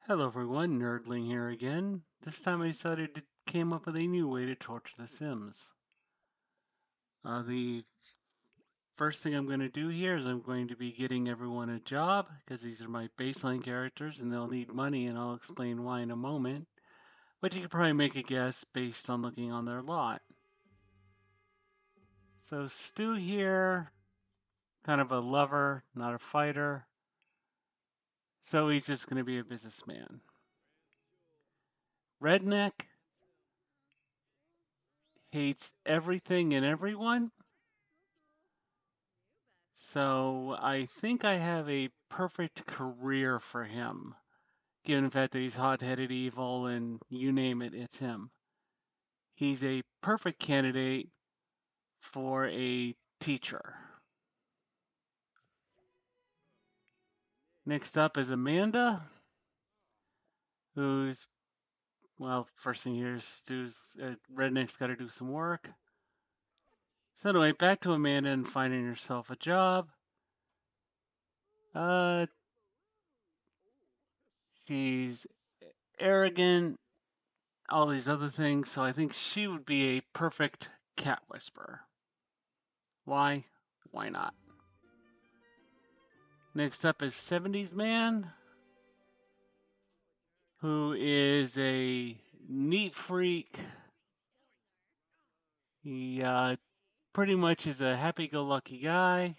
Hello everyone, Nerdling here again. This time I decided to came up with a new way to torture the Sims. The first thing I'm going to do here is I'm going to be getting everyone a job, because these are my baseline characters and they'll need money, and I'll explain why in a moment. But you could probably make a guess based on looking on their lot. So Stu here, kind of a lover, not a fighter. So he's just going to be a businessman. Redneck hates everything and everyone. So I think I have a perfect career for him, given the fact that he's hot-headed evil and you name it, it's him. He's a perfect candidate for a teacher. Next up is Amanda, who's, well, first thing here is Stu's Redneck's got to do some work. So anyway, back to Amanda and finding herself a job. Uh, she's arrogant, all these other things, so I think she would be a perfect cat whisperer. Why? Why not? Next up is 70s Man, who is a neat freak. He pretty much is a happy-go-lucky guy.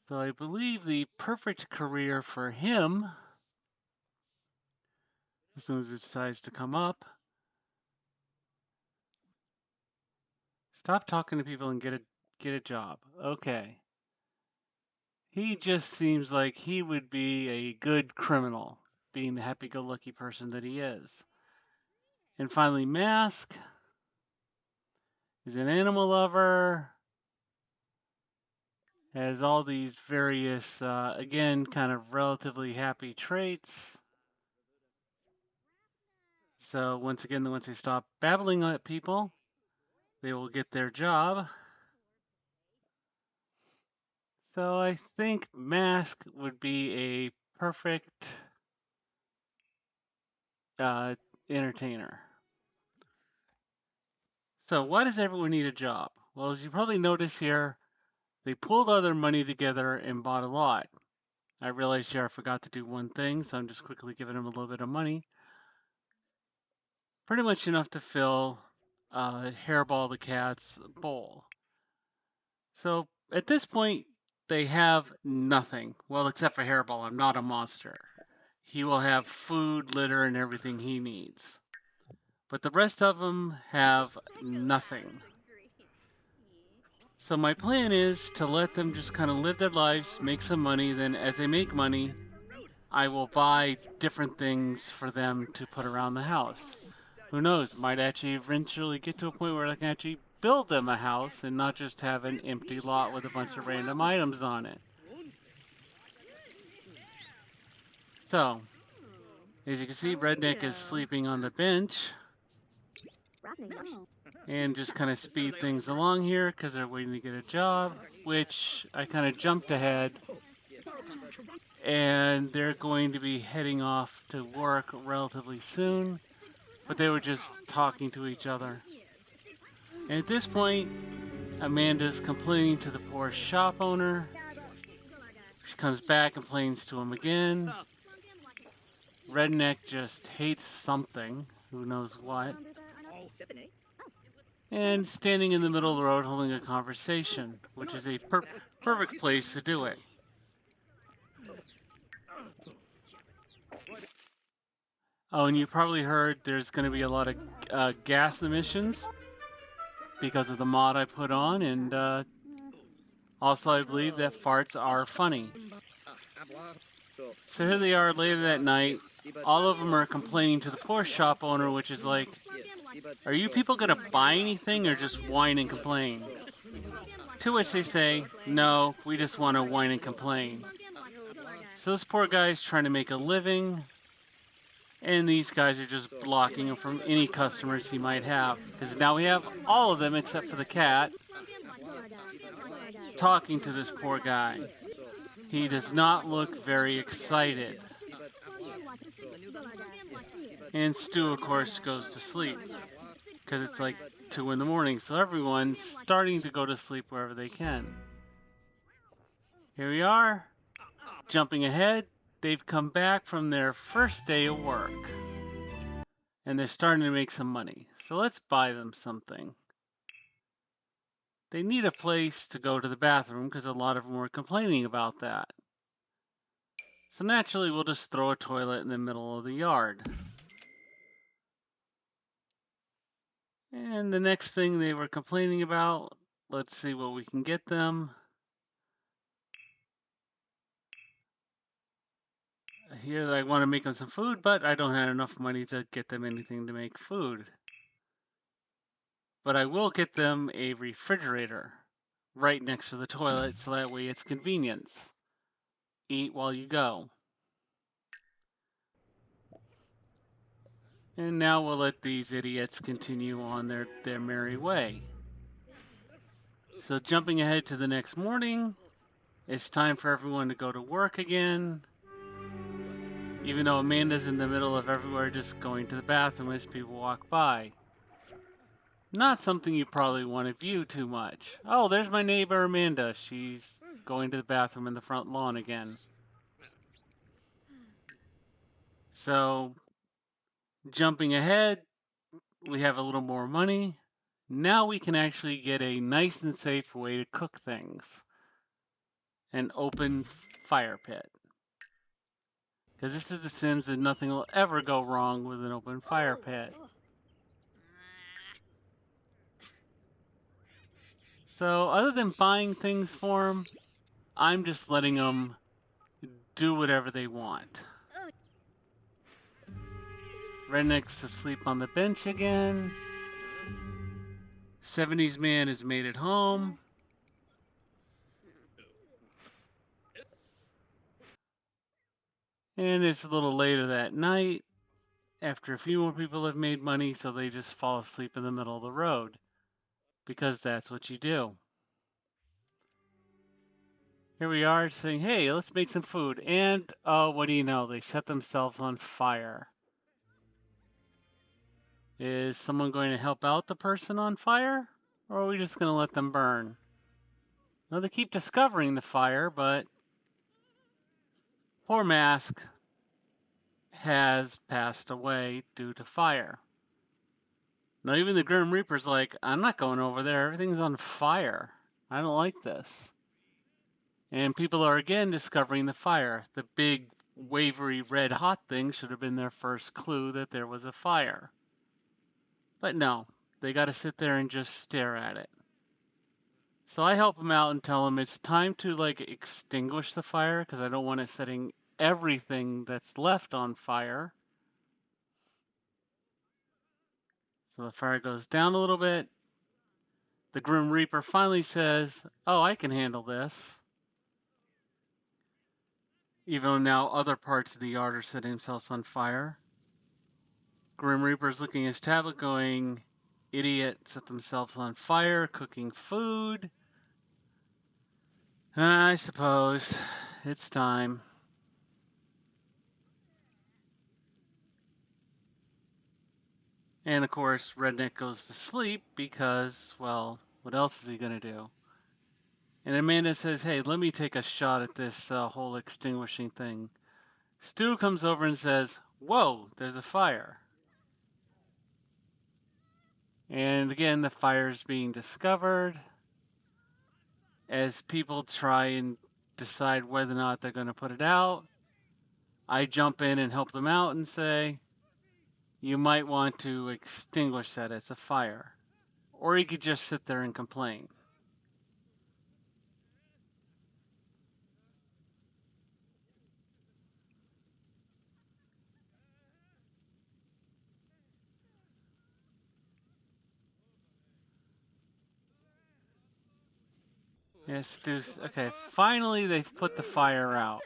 So I believe the perfect career for him, as soon as it decides to come up, stop talking to people and get a job. Okay. He just seems like he would be a good criminal, being the happy-go-lucky person that he is. And finally, Mask is an animal lover, has all these various, again, kind of relatively happy traits. So once again, once they stop babbling at people, they will get their job. So I think Mask would be a perfect entertainer. So why does everyone need a job? Well, as you probably notice here, they pulled all their money together and bought a lot. I realized here I forgot to do one thing, so I'm just quickly giving them a little bit of money. Pretty much enough to fill Hairball the cat's bowl. So at this point, they have nothing. Well, except for Hairball, I'm not a monster. He will have food, litter, and everything he needs. But the rest of them have nothing. So my plan is to let them just kind of live their lives, make some money, then as they make money, I will buy different things for them to put around the house. Who knows, might actually eventually get to a point where I can actually build them a house and not just have an empty lot with a bunch of random items on it. So, as you can see, Redneck is sleeping on the bench. And just kind of speed things along here because they're waiting to get a job, which I kind of jumped ahead. And they're going to be heading off to work relatively soon, but they were just talking to each other. And at this point, Amanda's complaining to the poor shop owner. She comes back and complains to him again. Redneck just hates something, who knows what. And standing in the middle of the road holding a conversation, which is a perfect place to do it. Oh, and you probably heard there's going to be a lot of gas emissions because of the mod I put on, and also I believe that farts are funny. So here they are later that night. All of them are complaining to the poor shop owner, which is like, are you people going to buy anything or just whine and complain? To which they say, no, we just want to whine and complain. So this poor guy's trying to make a living, and these guys are just blocking him from any customers he might have. Because now we have all of them except for the cat talking to this poor guy. He does not look very excited. And Stu, of course, goes to sleep because it's like 2 in the morning, so everyone's starting to go to sleep wherever they can. Here we are, jumping ahead. They've come back from their first day of work, and they're starting to make some money. So let's buy them something. They need a place to go to the bathroom because a lot of them were complaining about that. So naturally, we'll just throw a toilet in the middle of the yard. And the next thing they were complaining about, let's see what we can get them. Here I want to make them some food, but I don't have enough money to get them anything to make food. But I will get them a refrigerator right next to the toilet, so that way it's convenience. Eat while you go. And now we'll let these idiots continue on their merry way. So jumping ahead to the next morning, it's time for everyone to go to work again. Even though Amanda's in the middle of everywhere just going to the bathroom as people walk by. Not something you probably want to view too much. Oh, there's my neighbor Amanda. She's going to the bathroom in the front lawn again. So, jumping ahead, we have a little more money. Now we can actually get a nice and safe way to cook things. An open fire pit. Because this is The Sims and nothing will ever go wrong with an open fire pit. So other than buying things for them, I'm just letting them do whatever they want. Redneck's asleep on the bench again. 70s man is made at home. And it's a little later that night, after a few more people have made money, so they just fall asleep in the middle of the road. Because that's what you do. Here we are saying, hey, let's make some food. And, oh, what do you know? They set themselves on fire. Is someone going to help out the person on fire? Or are we just going to let them burn? Well, they keep discovering the fire, but poor Mask has passed away due to fire. Now, even the Grim Reaper's like, I'm not going over there. Everything's on fire. I don't like this. And people are again discovering the fire. The big, wavery, red hot thing should have been their first clue that there was a fire. But no, they got to sit there and just stare at it. So I help them out and tell them it's time to like extinguish the fire because I don't want it setting everything that's left on fire. So the fire goes down a little bit. The Grim Reaper finally says, oh, I can handle this. Even though now other parts of the yard are setting themselves on fire. Grim Reaper's looking at his tablet going, idiot, set themselves on fire, cooking food. I suppose it's time. And of course, Redneck goes to sleep because, well, what else is he going to do? And Amanda says, hey, let me take a shot at this whole extinguishing thing. Stu comes over and says, whoa, there's a fire. And again, the fire's being discovered. As people try and decide whether or not they're going to put it out, I jump in and help them out and say, you might want to extinguish that. It's a fire. Or you could just sit there and complain. Yes, okay, finally they've put the fire out.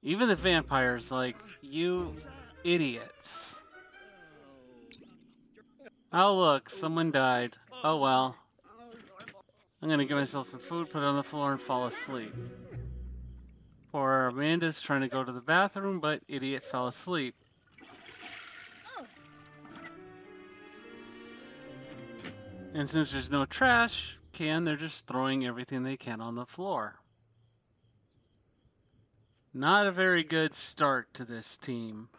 Even the vampire's like, you idiots. Oh look, someone died. Oh well. I'm gonna give myself some food, put it on the floor, and fall asleep. Poor Amanda's trying to go to the bathroom, but idiot fell asleep. And since there's no trash can, they're just throwing everything they can on the floor. Not a very good start to this team.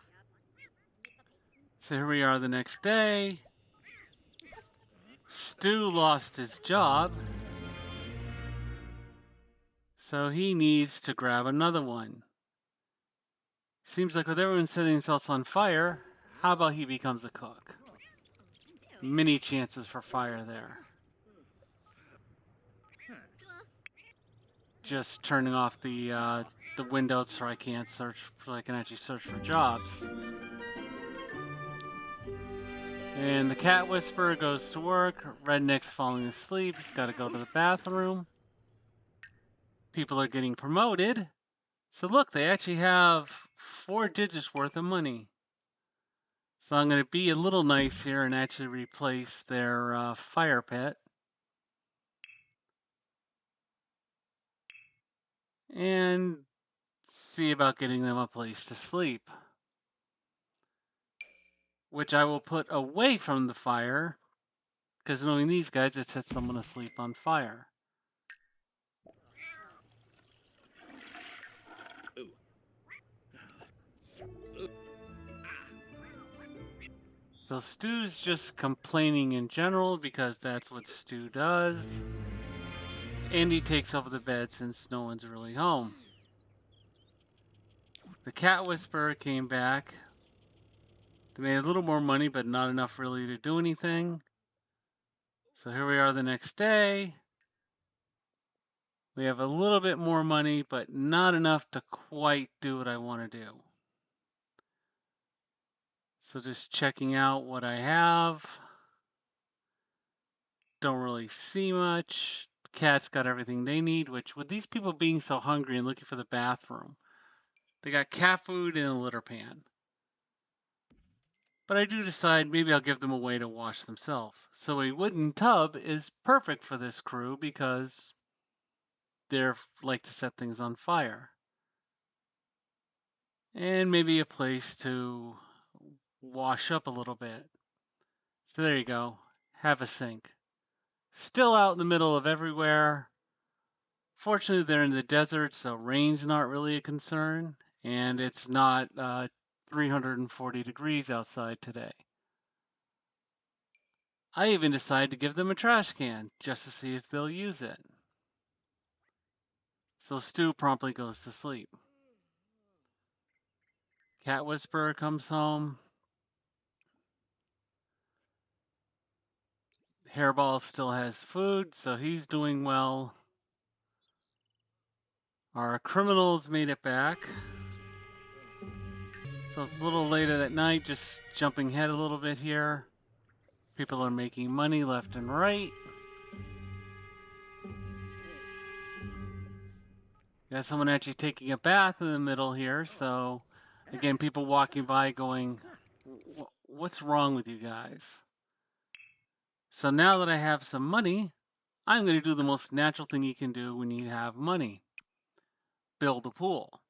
So here we are the next day. Stu lost his job, so he needs to grab another one. Seems like with everyone setting themselves on fire, how about he becomes a cook? Many chances for fire there. Just turning off the windows so I can't search, so I can actually search for jobs. And the cat whisperer goes to work. Redneck's falling asleep. He's got to go to the bathroom. People are getting promoted. So look, they actually have 4 digits worth of money. So I'm going to be a little nice here and actually replace their fire pit. And see about getting them a place to sleep. Which I will put away from the fire, because knowing these guys, it sets someone asleep on fire. So Stu's just complaining in general because that's what Stu does. And he takes over the bed since no one's really home. The cat whisperer came back. They made a little more money, but not enough really to do anything. So here we are the next day. We have a little bit more money, but not enough to quite do what I want to do. So just checking out what I have. Don't really see much. The cat's got everything they need, which with these people being so hungry and looking for the bathroom, they got cat food in a litter pan. But I do decide maybe I'll give them a way to wash themselves. So a wooden tub is perfect for this crew because they're like to set things on fire. And maybe a place to wash up a little bit. So there you go. Have a sink. Still out in the middle of everywhere. Fortunately, they're in the desert, so rain's not really a concern. And it's not 340 degrees outside today. I even decided to give them a trash can just to see if they'll use it. So Stu promptly goes to sleep. Cat Whisperer comes home. Hairball still has food, so he's doing well. Our criminals made it back. So it's a little later that night, just jumping ahead a little bit here. People are making money left and right. Got someone actually taking a bath in the middle here, so again, people walking by going, what's wrong with you guys? So now that I have some money, I'm going to do the most natural thing you can do when you have money. Build a pool.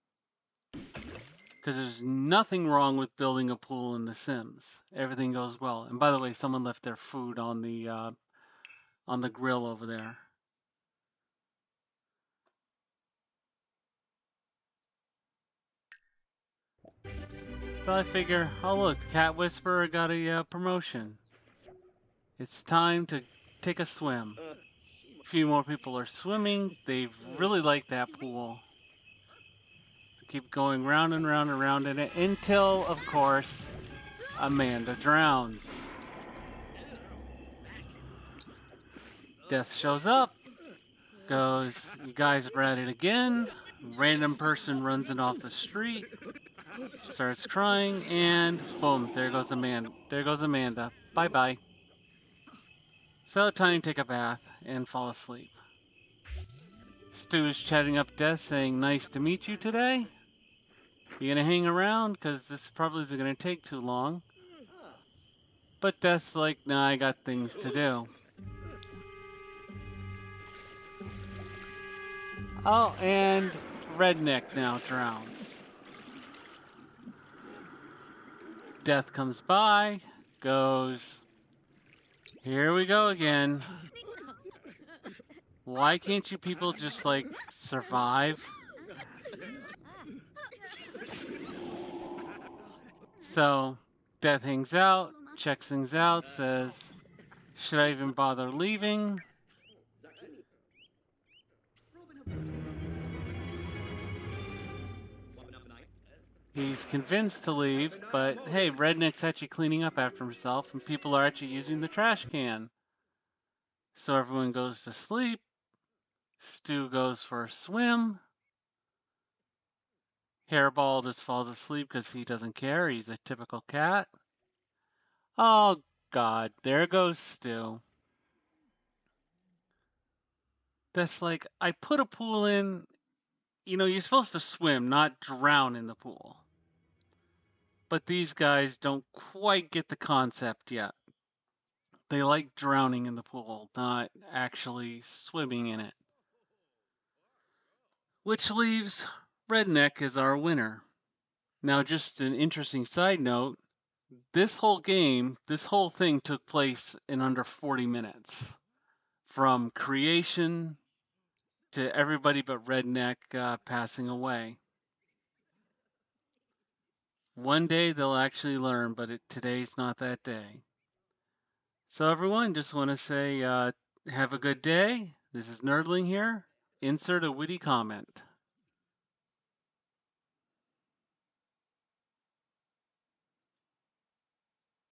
Because there's nothing wrong with building a pool in The Sims. Everything goes well. And by the way, someone left their food on the grill over there. So I figure, oh look, the Cat Whisperer got a promotion. It's time to take a swim. A few more people are swimming. They really like that pool. Keep going round and round and round in it until, of course, Amanda drowns. Death shows up, goes, you guys are at it again. Random person runs in off the street, starts crying, and boom, there goes Amanda. There goes Amanda. Bye-bye. So time to take a bath and fall asleep. Stu's chatting up Death saying, nice to meet you today. You gonna hang around? Because this probably isn't gonna take too long. But Death's like, nah, I got things to do. Oh, and Redneck now drowns. Death comes by, goes, Here we go again. Why can't you people just, like, survive? So, Death hangs out, checks things out, says, should I even bother leaving? He's convinced to leave, but hey, Redneck's actually cleaning up after himself, and people are actually using the trash can. So everyone goes to sleep. Stu goes for a swim. Hairball just falls asleep because he doesn't care. He's a typical cat. Oh, God, there goes Stu. That's like, I put a pool in. You know, you're supposed to swim, not drown in the pool. But these guys don't quite get the concept yet. They like drowning in the pool, not actually swimming in it. Which leaves Redneck as our winner. Now, just an interesting side note, this whole game, this whole thing took place in under 40 minutes. From creation to everybody but Redneck passing away. One day they'll actually learn, but today's not that day. So everyone, just want to say have a good day. This is Nerdling here. Insert a witty comment.